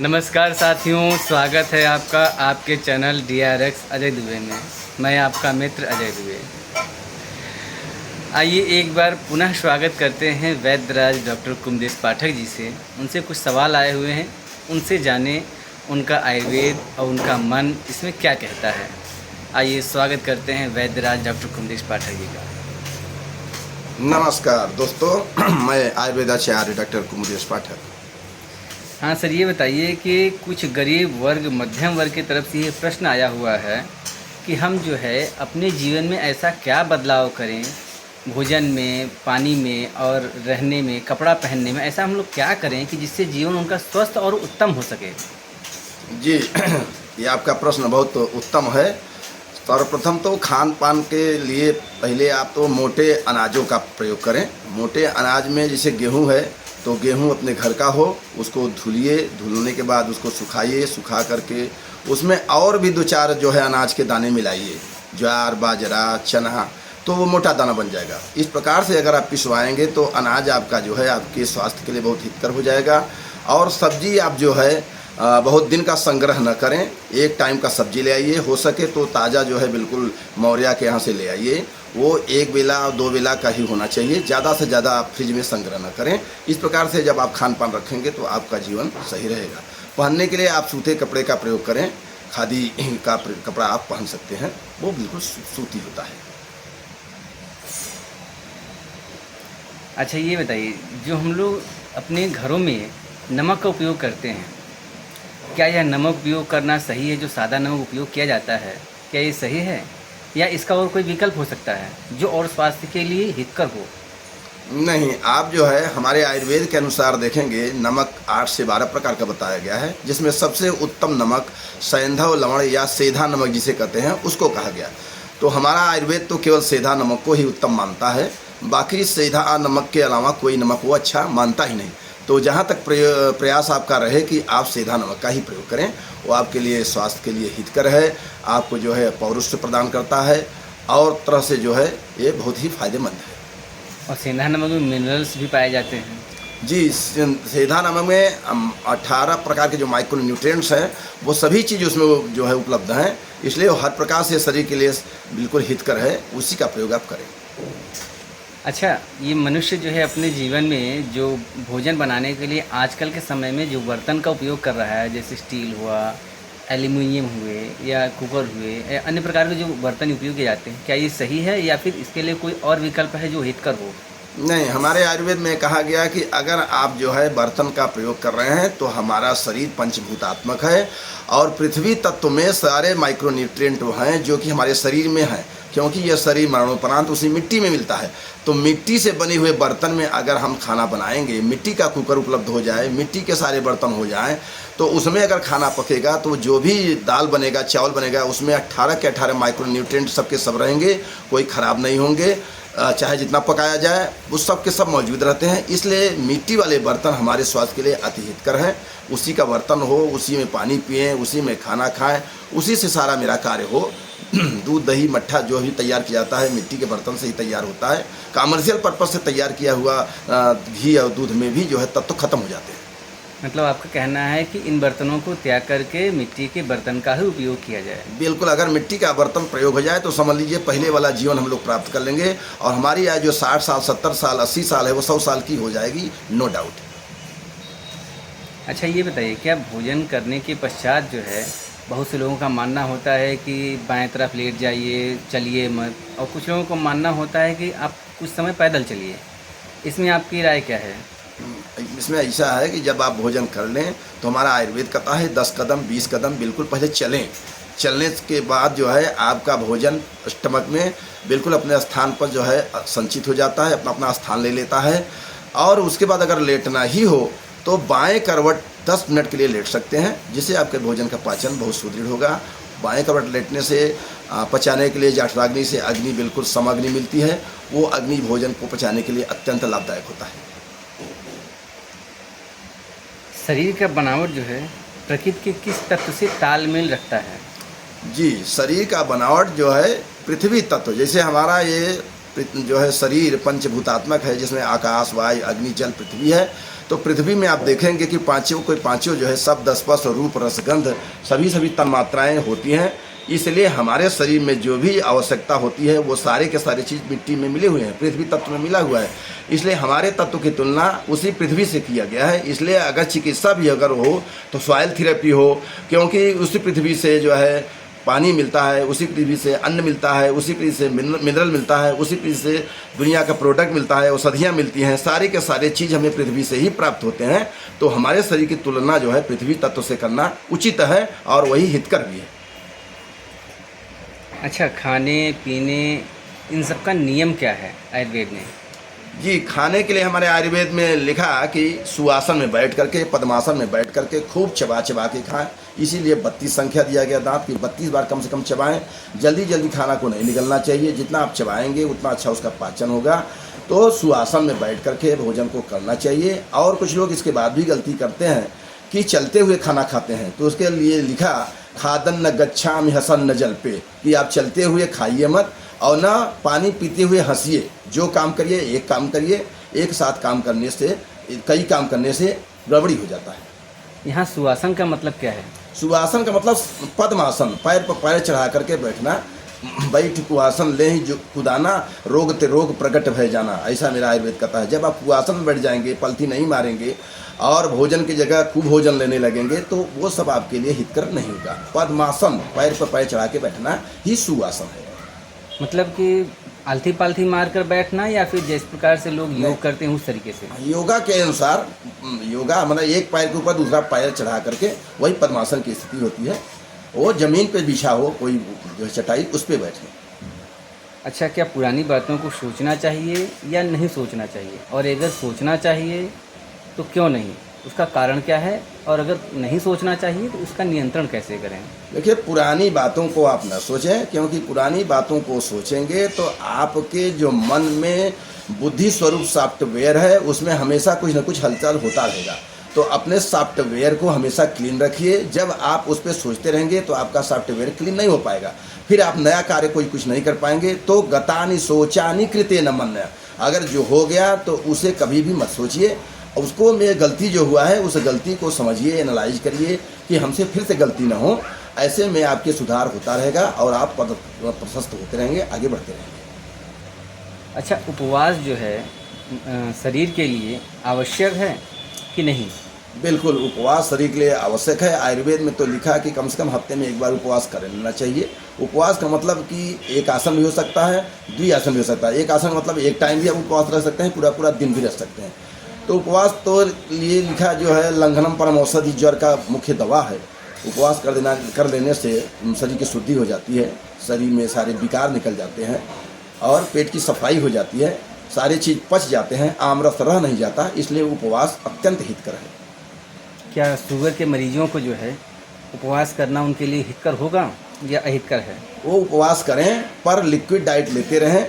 नमस्कार साथियों, स्वागत है आपका आपके चैनल DRX अजय दुबे में। मैं आपका मित्र अजय दुबे। आइए एक बार पुनः स्वागत करते हैं वैद्यराज डॉक्टर कुमदेश पाठक जी से। उनसे कुछ सवाल आए हुए हैं, उनसे जाने उनका आयुर्वेद और उनका मन इसमें क्या कहता है। आइए स्वागत करते हैं वैद्यराज डॉक्टर कुमदेश पाठक जी का। नमस्कार दोस्तों, मैं आयुर्वेदाचार्य डॉक्टर कुमदेश पाठक। हाँ सर, ये बताइए कि कुछ गरीब वर्ग मध्यम वर्ग की तरफ से ये प्रश्न आया हुआ है कि हम जो है अपने जीवन में ऐसा क्या बदलाव करें, भोजन में, पानी में और रहने में, कपड़ा पहनने में, ऐसा हम लोग क्या करें कि जिससे जीवन उनका स्वस्थ और उत्तम हो सके। जी, ये आपका प्रश्न बहुत उत्तम है। सर्वप्रथम तो खान पान के लिए पहले आप तो मोटे अनाजों का प्रयोग करें। मोटे अनाज में जैसे गेहूं है तो गेहूं अपने घर का हो, उसको धुलिए, धुलने के बाद उसको सुखाइए, सुखा करके उसमें और भी दो चार जो है अनाज के दाने मिलाइए, ज्वार, बाजरा, चना, तो वो मोटा दाना बन जाएगा। इस प्रकार से अगर आप पिसवाएंगे तो अनाज आपका जो है आपके स्वास्थ्य के लिए बहुत हितकर हो जाएगा। और सब्जी आप जो है बहुत दिन का संग्रह न करें, एक टाइम का सब्जी ले आइए, हो सके तो ताज़ा जो है बिल्कुल मौर्या के यहाँ से ले आइए। वो एक बेला दो बेला का ही होना चाहिए, ज़्यादा से ज़्यादा आप फ्रिज में संग्रह न करें। इस प्रकार से जब आप खान पान रखेंगे तो आपका जीवन सही रहेगा। पहनने के लिए आप सूते कपड़े का प्रयोग करें, खादी का कपड़ा आप पहन सकते हैं, वो बिल्कुल सूती होता है। अच्छा ये बताइए, जो हम लोग अपने घरों में नमक का उपयोग करते हैं, क्या यह नमक उपयोग करना सही है? जो सादा नमक उपयोग किया जाता है, क्या ये सही है या इसका और कोई विकल्प हो सकता है जो और स्वास्थ्य के लिए हितकर हो? नहीं, आप जो है हमारे आयुर्वेद के अनुसार देखेंगे, नमक 8 से 12 प्रकार का बताया गया है, जिसमें सबसे उत्तम नमक सैंधव लवण या सेंधा नमक जिसे कहते हैं उसको कहा गया। तो हमारा आयुर्वेद तो केवल सेंधा नमक को ही उत्तम मानता है, बाकी सेंधा नमक के अलावा कोई नमक वो अच्छा मानता ही नहीं। तो जहाँ तक प्रयास आपका रहे कि आप सेंधा नमक का ही प्रयोग करें, वो आपके लिए स्वास्थ्य के लिए हितकर है, आपको जो है पौरुष प्रदान करता है और तरह से जो है ये बहुत ही फायदेमंद है। और सेंधा नमक में मिनरल्स भी पाए जाते हैं। जी, सेंधा नमक में 18 प्रकार के जो माइक्रो न्यूट्रिएंट्स हैं वो सभी चीज़ उसमें जो है उपलब्ध हैं, इसलिए वो हर प्रकार से शरीर के लिए बिल्कुल हितकर है, उसी का प्रयोग आप करें। अच्छा, ये मनुष्य जो है अपने जीवन में जो भोजन बनाने के लिए आजकल के समय में जो बर्तन का उपयोग कर रहा है, जैसे स्टील हुआ, एल्यूमिनियम हुए या कुकर हुए या अन्य प्रकार के जो बर्तन उपयोग किए जाते हैं, क्या ये सही है या फिर इसके लिए कोई और विकल्प है जो हितकर हो? नहीं, हमारे आयुर्वेद में कहा गया कि अगर आप जो है बर्तन का प्रयोग कर रहे हैं तो हमारा शरीर पंचभूतात्मक है और पृथ्वी तत्व में सारे माइक्रोन्यूट्रिएंट हैं जो कि हमारे शरीर में हैं, क्योंकि यह शरीर मरणोपरांत उसी मिट्टी में मिलता है। तो मिट्टी से बने हुए बर्तन में अगर हम खाना बनाएंगे, मिट्टी का कुकर उपलब्ध हो जाए, मिट्टी के सारे बर्तन हो जाएं, तो उसमें अगर खाना पकेगा तो जो भी दाल बनेगा, चावल बनेगा, उसमें 18 के 18 माइक्रोन्यूट्रिएंट सबके सब रहेंगे, कोई ख़राब नहीं होंगे। चाहे जितना पकाया जाए वो सब के सब मौजूद रहते हैं। इसलिए मिट्टी वाले बर्तन हमारे स्वास्थ्य के लिए अति हितकर हैं। उसी का बर्तन हो, उसी में पानी पिएं, उसी में खाना खाएं, उसी से सारा मेरा कार्य हो। दूध, दही, मट्ठा जो भी तैयार किया जाता है मिट्टी के बर्तन से ही तैयार होता है। कमर्शियल पर्पज से तैयार किया हुआ घी और दूध में भी जो है तत्व खत्म हो जाते हैं। मतलब आपका कहना है कि इन बर्तनों को त्याग करके मिट्टी के बर्तन का ही उपयोग किया जाए? बिल्कुल, अगर मिट्टी का बर्तन प्रयोग हो जाए तो समझ लीजिए पहले वाला जीवन हम लोग प्राप्त कर लेंगे और हमारी आयु जो 60 साल, 70 साल, 80 साल है वो 100 साल की हो जाएगी, नो डाउट। अच्छा ये बताइए, क्या भोजन करने के पश्चात जो है बहुत से लोगों का मानना होता है कि बाएं तरफ लेट जाइए, चलिए मत, और कुछ लोगों को मानना होता है कि आप कुछ समय पैदल चलिए, इसमें आपकी राय क्या है? इसमें ऐसा है कि जब आप भोजन कर लें तो हमारा आयुर्वेद कहता है 10 कदम 20 कदम बिल्कुल पहले चलें। चलने के बाद जो है आपका भोजन स्टमक में बिल्कुल अपने स्थान पर जो है संचित हो जाता है, अपना अपना स्थान ले लेता है। और उसके बाद अगर लेटना ही हो तो बाएं करवट 10 मिनट के लिए लेट सकते हैं, जिससे आपके भोजन का पाचन बहुत सुदृढ़ होगा। बाएं करवट लेटने से पचाने के लिए जठराग्नि से अग्नि बिल्कुल समअग्नि मिलती है, वो अग्नि भोजन को पचाने के लिए अत्यंत लाभदायक होता है। शरीर का बनावट जो है प्रकृति के किस तत्व से तालमेल रखता है? जी, शरीर का बनावट जो है पृथ्वी तत्व, जैसे हमारा ये जो है शरीर पंचभूतात्मक है, जिसमें आकाश, वायु, अग्नि, जल, पृथ्वी है। तो पृथ्वी में आप देखेंगे कि पांचों जो है शब्द स्पर्श रूप रसगंध सभी तन्मात्राएं होती हैं। इसलिए हमारे शरीर में जो भी आवश्यकता होती है वो सारे के सारे चीज़ मिट्टी में मिले हुए हैं, पृथ्वी तत्व में मिला हुआ है। इसलिए हमारे तत्व की तुलना उसी पृथ्वी से किया गया है। इसलिए अगर चिकित्सा भी अगर हो तो सॉइल थेरेपी हो, क्योंकि उसी पृथ्वी से जो है पानी मिलता है, उसी पृथ्वी से अन्न मिलता है, उसी पृथ्वी से मिनरल मिलता है, उसी पृथ्वी से दुनिया का प्रोडक्ट मिलता है, औषधियाँ मिलती हैं, सारे के सारे चीज़ हमें पृथ्वी से ही प्राप्त होते हैं। तो हमारे शरीर की तुलना जो है पृथ्वी तत्व से करना उचित है और वही हितकर भी है। अच्छा, खाने पीने इन सब का नियम क्या है आयुर्वेद में? जी, खाने के लिए हमारे आयुर्वेद में लिखा कि सुआसन में बैठ करके, पद्मासन में बैठ करके खूब चबा चबा के खाएं। इसीलिए 32 संख्या दिया गया दांत की, 32 बार कम से कम चबाएं। जल्दी खाना को नहीं निगलना चाहिए, जितना आप चबाएंगे उतना अच्छा उसका पाचन होगा। तो सुआसन में बैठ करके भोजन को करना चाहिए। और कुछ लोग इसके बाद भी गलती करते हैं कि चलते हुए खाना खाते हैं, तो उसके लिए लिखा खादन न गच्छामि हसन न जल पे, कि आप चलते हुए खाइए मत और ना पानी पीते हुए हंसिए। जो काम करिए एक काम करिए, एक साथ काम करने से कई काम करने से गड़बड़ी हो जाता है। यहाँ सुआसन का मतलब क्या है? सुआसन का मतलब पद्मासन, पैर पर पैर चढ़ा करके बैठना। बैठ कुआसन ले ही जो कुदाना, रोग ते रोग प्रकट भय जाना, ऐसा मेरा आयुर्वेद कहता है। जब आप कुआसन में बैठ जाएंगे, पलथी नहीं मारेंगे और भोजन की जगह कुभोजन लेने लगेंगे तो वो सब आपके लिए हितकर नहीं होगा। पद्मासन, पैर पर पैर चढ़ा के बैठना ही सुआसन है। मतलब कि आलथी पालथी मार कर बैठना, या फिर जिस प्रकार से लोग योग करते हैं उस तरीके से? योगा के अनुसार, योगा मतलब एक पैर के ऊपर दूसरा पैर चढ़ा करके वही पद्मासन की स्थिति होती है। वो जमीन पे बिछा हो कोई जो चटाई, उस पर बैठे। अच्छा, क्या पुरानी बातों को सोचना चाहिए या नहीं सोचना चाहिए? और अगर सोचना चाहिए तो क्यों नहीं, उसका कारण क्या है? और अगर नहीं सोचना चाहिए तो उसका नियंत्रण कैसे करें? देखिए, पुरानी बातों को आप न सोचें, क्योंकि पुरानी बातों को सोचेंगे तो आपके जो मन में बुद्धि स्वरूप सॉफ्टवेयर है उसमें हमेशा कुछ न कुछ हलचल होता रहेगा। तो अपने सॉफ्टवेयर को हमेशा क्लीन रखिए। जब आप उस पर सोचते रहेंगे तो आपका सॉफ्टवेयर क्लीन नहीं हो पाएगा, फिर आप नया कार्य कोई कुछ नहीं कर पाएंगे। तो गतानि सोचानि कृते न मन्य, अगर जो हो गया तो उसे कभी भी मत सोचिए। उसको में गलती जो हुआ है उस गलती को समझिए, एनालाइज करिए कि हमसे फिर से गलती ना हो। ऐसे में आपके सुधार होता रहेगा और आप प्रशस्त होते रहेंगे, आगे बढ़ते रहेंगे। अच्छा, उपवास जो है शरीर के लिए आवश्यक है कि नहीं? बिल्कुल, उपवास शरीर के लिए आवश्यक है। आयुर्वेद में तो लिखा है कि कम से कम हफ्ते में एक बार उपवास कर लेना चाहिए। उपवास का मतलब कि एक आसन भी हो सकता है, द्विआसन भी हो सकता है। एक आसन का मतलब एक टाइम भी आप उपवास रह सकते हैं, पूरा दिन भी रह सकते हैं। तो उपवास तो लिए लिखा जो है लंघनम परम औषधि, ज्वर का मुख्य दवा है। उपवास कर लेने से शरीर की शुद्धि हो जाती है, शरीर में सारे विकार निकल जाते हैं और पेट की सफाई हो जाती है, सारी चीज़ पच जाते हैं, आमरस रह नहीं जाता। इसलिए उपवास अत्यंत हितकर है। क्या शुगर के मरीजों को जो है उपवास करना उनके लिए हितकर होगा या अहितकर है? वो उपवास करें पर लिक्विड डाइट लेते रहें,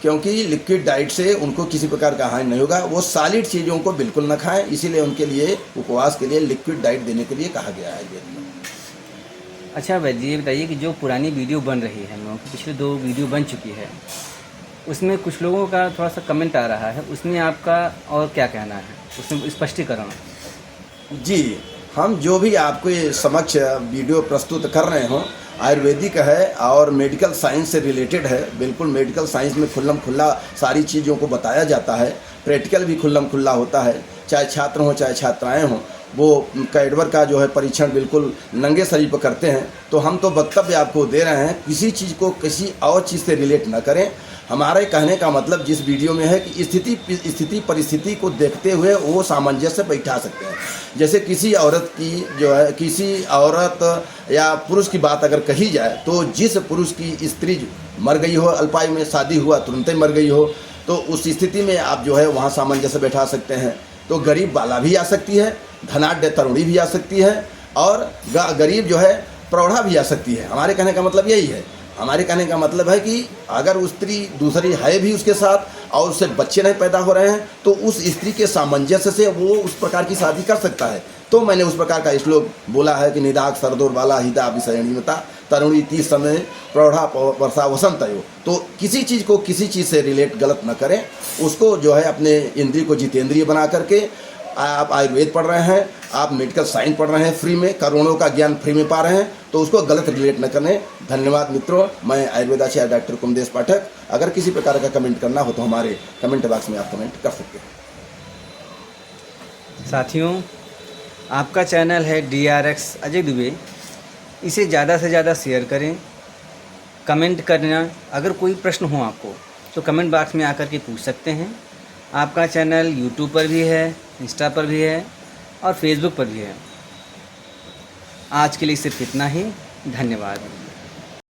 क्योंकि लिक्विड डाइट से उनको किसी प्रकार का हानि नहीं होगा। वो सॉलिड चीज़ों को बिल्कुल न खाएं, इसीलिए उनके लिए उपवास के लिए लिक्विड डाइट देने के लिए कहा गया है आयुर्वेद में। अच्छा वैद्य जी, ये बताइए कि जो पुरानी वीडियो बन रही है, हम लोगों की पिछले 2 वीडियो बन चुकी है, उसमें कुछ लोगों का थोड़ा सा कमेंट आ रहा है, उसमें आपका और क्या कहना है, उसमें स्पष्टीकरण? जी, हम जो भी आपके समक्ष वीडियो प्रस्तुत कर रहे हों आयुर्वेदिक है और मेडिकल साइंस से रिलेटेड है। बिल्कुल मेडिकल साइंस में खुल्लम खुल्ला सारी चीज़ों को बताया जाता है। प्रैक्टिकल भी खुल्लम खुल्ला होता है, चाहे छात्र हों चाहे छात्राएं हों। वो कैडवर का जो है परीक्षण बिल्कुल नंगे शरीर पर करते हैं। तो हम तो वक्तव्य आपको दे रहे हैं, किसी चीज़ को किसी और चीज़ से रिलेट न करें। हमारे कहने का मतलब जिस वीडियो में है कि स्थिति परिस्थिति को देखते हुए वो सामंजस्य बैठा सकते हैं। जैसे किसी औरत की जो है, किसी औरत या पुरुष की बात अगर कही जाए तो जिस पुरुष की स्त्री मर गई हो, अल्पायु में शादी हुआ तुरंत ही मर गई हो, तो उस स्थिति में आप जो है वहाँ सामंजस्य बैठा सकते हैं। तो गरीब बाला भी आ सकती है, धनाढ्य तरुणी भी आ सकती है और गरीब जो है प्रौढ़ा भी आ सकती है। हमारे कहने का मतलब यही है। हमारे कहने का मतलब है कि अगर उस स्त्री दूसरी है भी उसके साथ और उससे बच्चे नहीं पैदा हो रहे हैं तो उस स्त्री के सामंजस्य से वो उस प्रकार की शादी कर सकता है। तो मैंने उस प्रकार का श्लोक बोला है कि निदाक सरदोर वाला हिदा विषयणीमता तरुणी 30 समय प्रौढ़ा वर्षा वसंत आयो। तो किसी चीज़ को किसी चीज़ से रिलेट गलत न करें, उसको जो है अपने इंद्रिय को जितेंद्रिय बना करके आप आयुर्वेद पढ़ रहे हैं, आप मेडिकल साइंस पढ़ रहे हैं फ्री में, करोड़ों का ज्ञान फ्री में पा रहे हैं, तो उसको गलत रिलेट न करें। धन्यवाद मित्रों, मैं आयुर्वेदाचार्य डॉक्टर कुमदेश पाठक। अगर किसी प्रकार का कमेंट करना हो तो हमारे कमेंट बॉक्स में आप कमेंट कर सकते हैं। साथियों, आपका चैनल है DRX अजय दुबे, इसे ज़्यादा से ज़्यादा शेयर करें, कमेंट करना। अगर कोई प्रश्न हो आपको तो कमेंट बॉक्स में आकर के पूछ सकते हैं। आपका चैनल YouTube पर भी है, इंस्टा पर भी है और फेसबुक पर भी है। आज के लिए सिर्फ इतना ही। धन्यवाद।